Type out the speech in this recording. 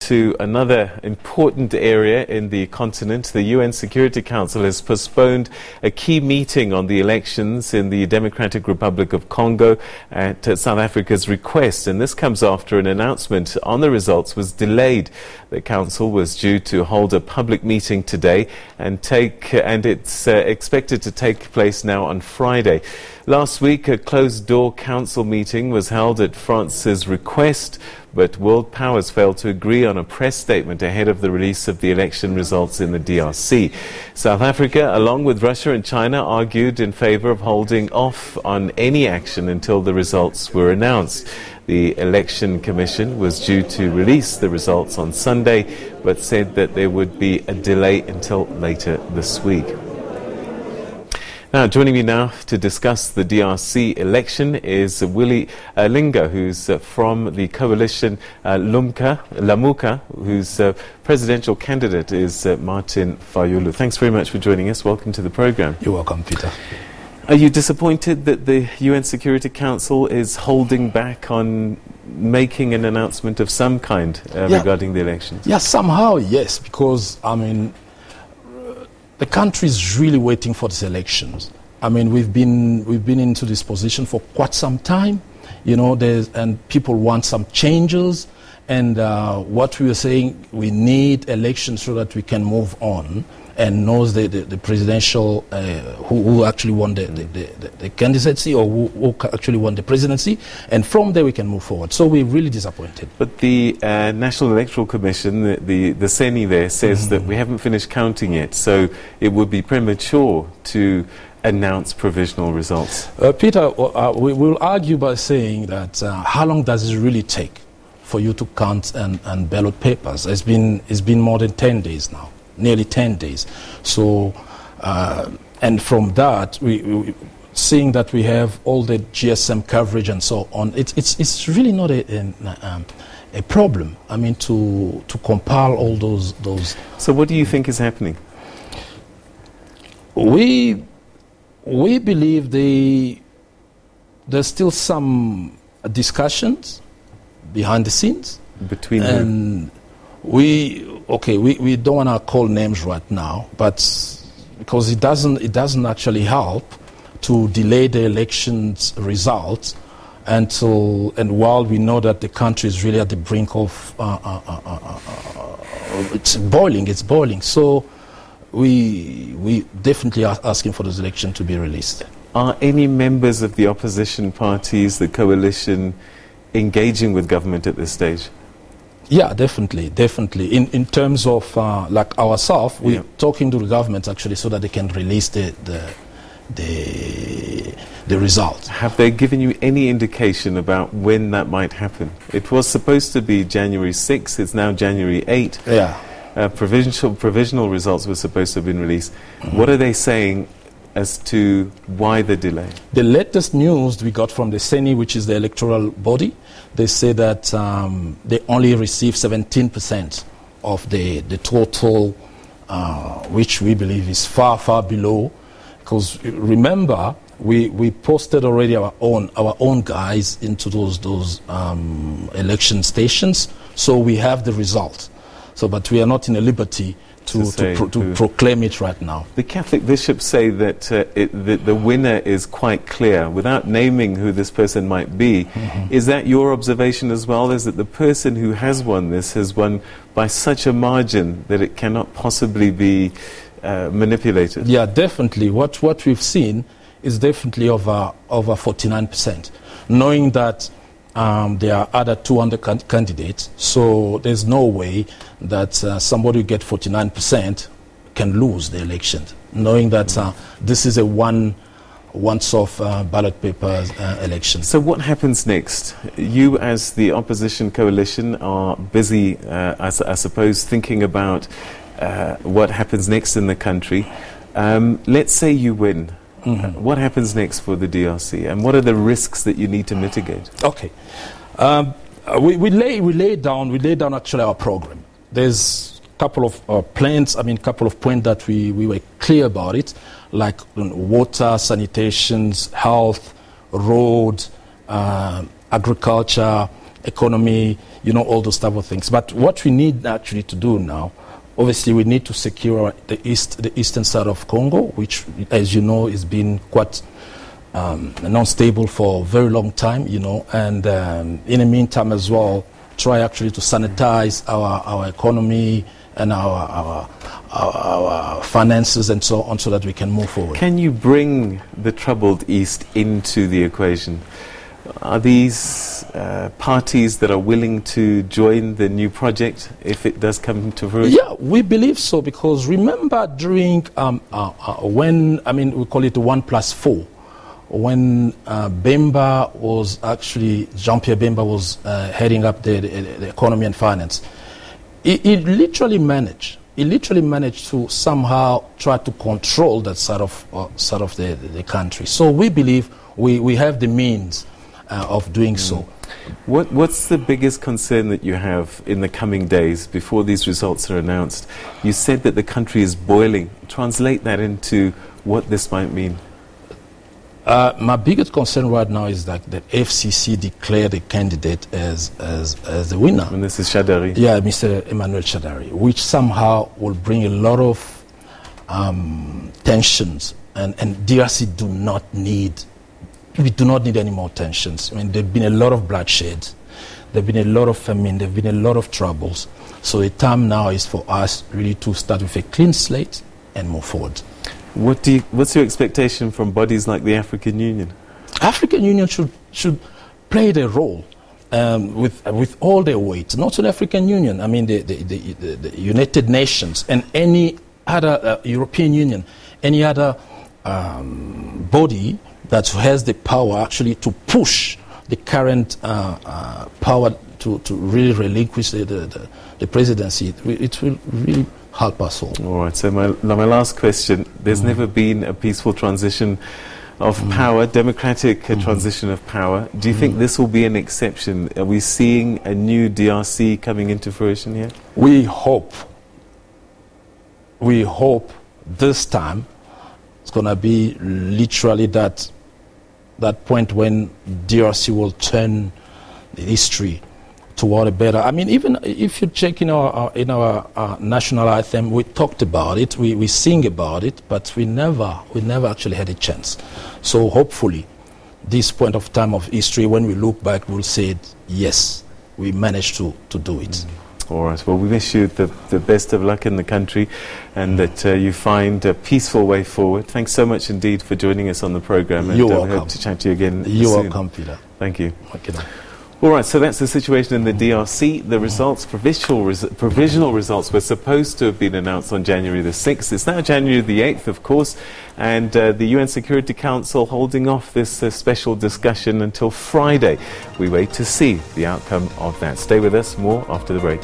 to another important area in the continent. The UN Security Council has postponed a key meeting on the elections in the Democratic Republic of Congo at South Africa's request, and this comes after an announcement on the results was delayed. The council was due to hold a public meeting today and it's expected to take place now on Friday. Last week, a closed-door council meeting was held at France's request, but world powers failed to agree on a press statement ahead of the release of the election results in the DRC. South Africa, along with Russia and China, argued in favor of holding off on any action until the results were announced. The Election Commission was due to release the results on Sunday, but said that there would be a delay until later this week. Now, joining me now to discuss the DRC election is Willy Linga, who's from the coalition Lamuka, whose presidential candidate is Martin Fayulu. Thanks very much for joining us. Welcome to the program. You're welcome, Peter. Are you disappointed that the UN Security Council is holding back on making an announcement of some kind regarding the elections? Yeah, somehow, yes, because, I mean, the country is really waiting for these elections. I mean, we've been into this position for quite some time, you know, and people want some changes. And what we were saying, we need elections so that we can move on and knows the presidential, who actually won the candidacy or who actually won the presidency. And from there we can move forward. So we're really disappointed. But the National Electoral Commission, the CENI there, says that we haven't finished counting yet. So it would be premature to announce provisional results. Peter, we will argue by saying that how long does it really take for you to count and ballot papers? It's been more than 10 days now. Nearly 10 days. So, and from that, we seeing that we have all the GSM coverage and so on, it's really not a problem. I mean, to compile all those. So, what do you think is happening? We believe there's still some discussions behind the scenes between and we don't want to call names right now, but because it doesn't actually help to delay the elections results and while we know that the country is really at the brink of it's boiling. So we definitely are asking for this election to be released. Are any members of the opposition parties, the coalition, engaging with government at this stage? Yeah, definitely. In terms of like ourselves, we're talking to the government actually so that they can release the results. Have they given you any indication about when that might happen? It was supposed to be January 6th. It's now January 8th. Yeah. Provisional results were supposed to have been released. What are they saying as to why the delay? The latest news we got from the CENI, which is the electoral body, they say that they only received 17% of the total, which we believe is far below. Because remember, we posted already our own guys into those election stations, so we have the result. So, but we are not in a liberty to proclaim it right now. The Catholic bishops say that the winner is quite clear, without naming who this person might be. Is that your observation as well? Is that the person who has won this has won by such a margin that it cannot possibly be manipulated? Yeah, definitely. What we've seen is definitely over 49%, knowing that there are other 200 candidates, so there's no way that somebody who gets 49% can lose the election, knowing that this is a once-off ballot paper election. So what happens next? You, as the opposition coalition, are busy, I suppose, thinking about what happens next in the country. Let's say you win. What happens next for the DRC, and what are the risks that you need to mitigate? Okay, we lay down actually our program. There's a couple of plans. I mean, couple of points that we were clear about it, like water, sanitation, health, road, agriculture, economy, you know, all those type of things. But what we need actually to do now, obviously, we need to secure the eastern side of Congo, which, as you know, has been quite non-stable for a very long time, you know, and in the meantime as well, try actually to sanitize our economy and our finances and so on, so that we can move forward. Can you bring the troubled East into the equation? Are these parties that are willing to join the new project if it does come to fruition? Yeah, we believe so, because remember during when, I mean, we call it 1+4, when Bemba was actually, Jean-Pierre Bemba was heading up the economy and finance, he literally managed to somehow try to control that side of the country. So we believe we have the means of doing so. What's the biggest concern that you have in the coming days before these results are announced? You said that the country is boiling. Translate that into what this might mean. My biggest concern right now is that the FCC declared a candidate as the winner. And this is Shadari. Yeah, Mr. Emmanuel Shadari, which somehow will bring a lot of tensions, and DRC do not need any more tensions. I mean, there have been a lot of bloodshed, there have been a lot of famine, there have been a lot of troubles. So the time now is for us really to start with a clean slate and move forward. What's your expectation from bodies like the African Union? African Union should play their role with all their weight. Not only African Union, I mean the United Nations and any other European Union, any other body that has the power actually to push the current power to really relinquish the presidency. It will really help us all. All right, so my last question. There's never been a peaceful transition of power, democratic transition of power. Do you think this will be an exception? Are we seeing a new DRC coming into fruition here? We hope this time it's going to be literally that point when DRC will turn the history toward a better. I mean, even if you check in our national anthem, we talked about it, we sing about it, but we never actually had a chance. So hopefully, this point of time of history, when we look back, we'll say, yes, we managed to do it. All right. Well, we wish you the best of luck in the country, and that you find a peaceful way forward. Thanks so much indeed for joining us on the program. You're welcome. I hope to chat to you again soon. You're welcome, Peter. Thank you. Okay. All right, so that's the situation in the DRC. The results, provisional results, were supposed to have been announced on January the 6th. It's now January the 8th, of course, and the UN Security Council holding off this special discussion until Friday. We wait to see the outcome of that. Stay with us, more after the break.